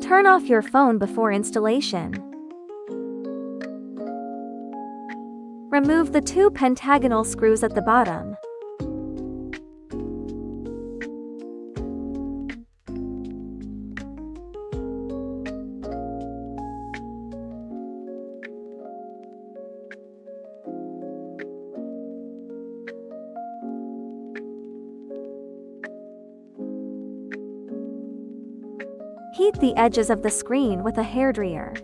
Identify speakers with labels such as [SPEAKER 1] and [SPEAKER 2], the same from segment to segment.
[SPEAKER 1] Turn off your phone before installation. Remove the 2 pentagonal screws at the bottom. Heat the edges of the screen with a hairdryer.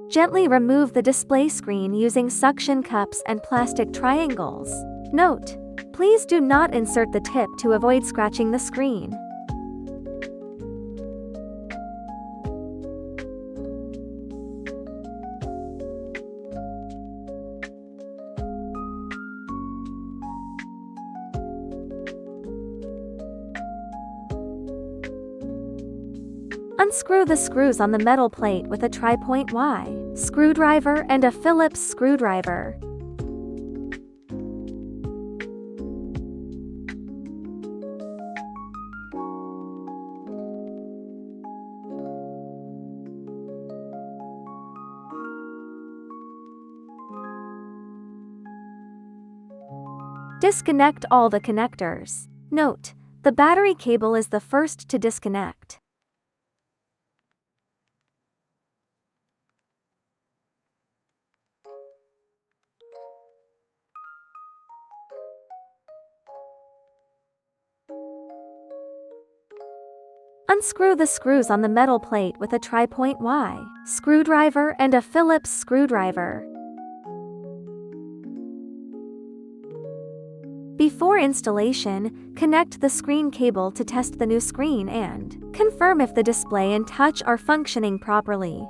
[SPEAKER 1] Gently remove the display screen using suction cups and plastic triangles. Note: please do not insert the tip to avoid scratching the screen. Unscrew the screws on the metal plate with a tri-point Y screwdriver and a Phillips screwdriver. Disconnect all the connectors. Note: the battery cable is the first to disconnect. Unscrew the screws on the metal plate with a tri-point Y screwdriver and a Phillips screwdriver. Before installation, connect the screen cable to test the new screen and confirm if the display and touch are functioning properly.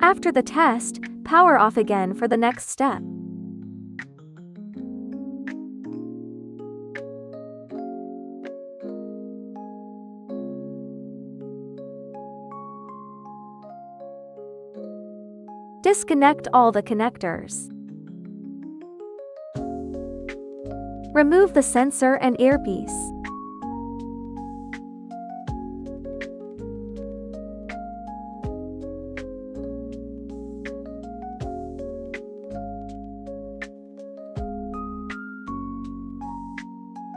[SPEAKER 1] After the test, power off again for the next step. Disconnect all the connectors. Remove the sensor and earpiece.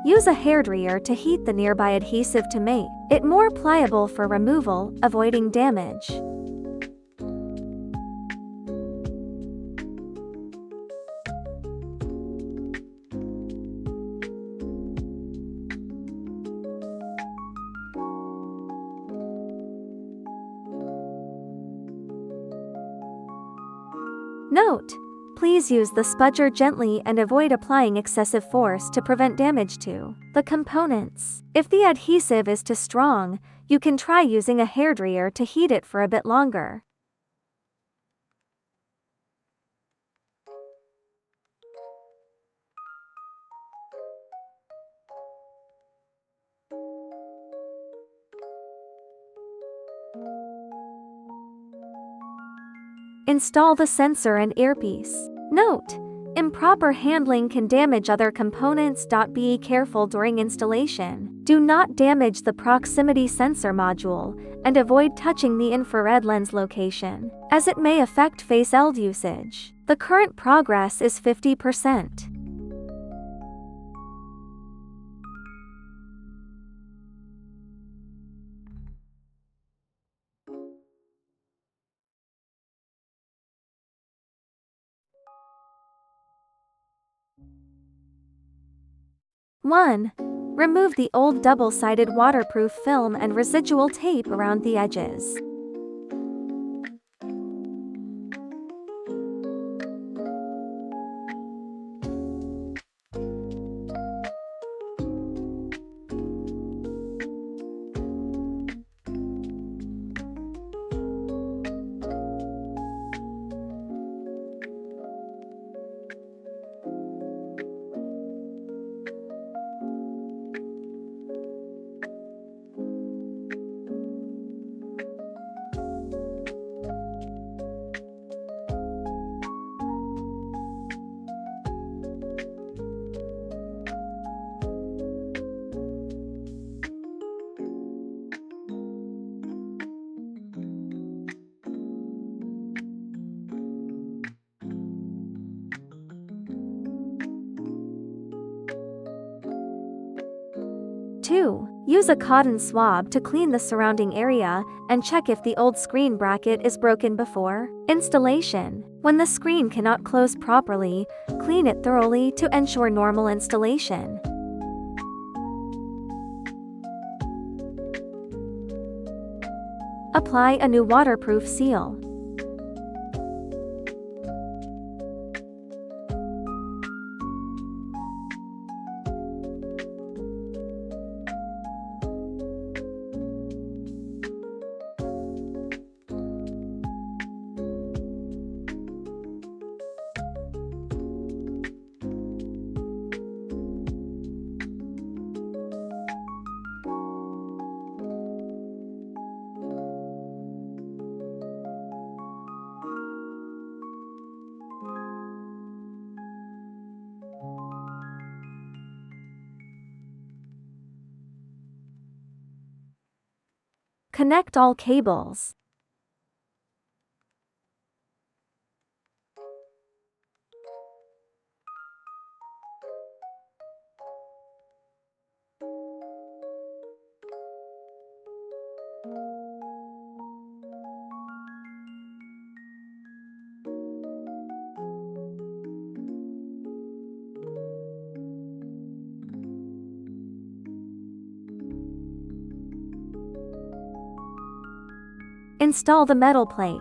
[SPEAKER 1] Use a hairdryer to heat the nearby adhesive to make it more pliable for removal, avoiding damage. Note: please use the spudger gently and avoid applying excessive force to prevent damage to the components. If the adhesive is too strong, you can try using a hairdryer to heat it for a bit longer. Install the sensor and earpiece. Note: improper handling can damage other components. Be careful during installation. Do not damage the proximity sensor module, and avoid touching the infrared lens location, as it may affect face LED usage. The current progress is 50%. One. Remove the old double-sided waterproof film and residual tape around the edges. 2. Use a cotton swab to clean the surrounding area and check if the old screen bracket is broken before installation. When the screen cannot close properly, clean it thoroughly to ensure normal installation. Apply a new waterproof seal. Connect all cables. Install the metal plate.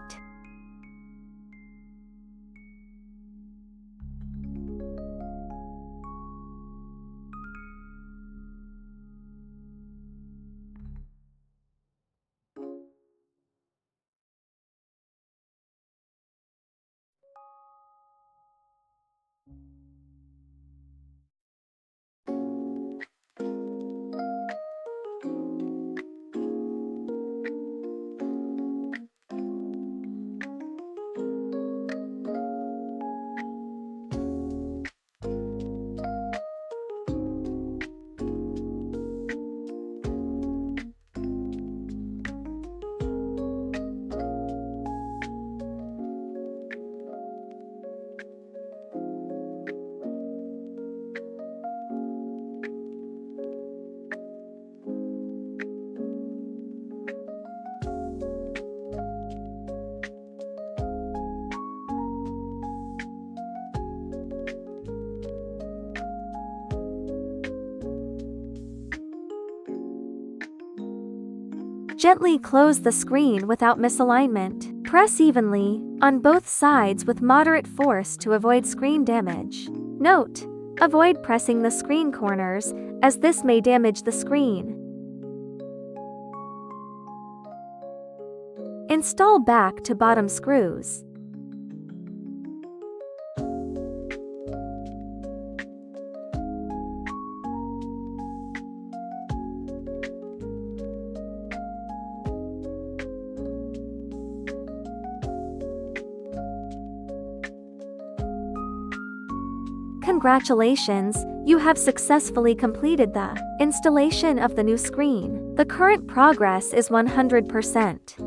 [SPEAKER 1] Gently close the screen without misalignment. Press evenly on both sides with moderate force to avoid screen damage. Note: avoid pressing the screen corners, as this may damage the screen. Install back to bottom screws. Congratulations, you have successfully completed the installation of the new screen. The current progress is 100%.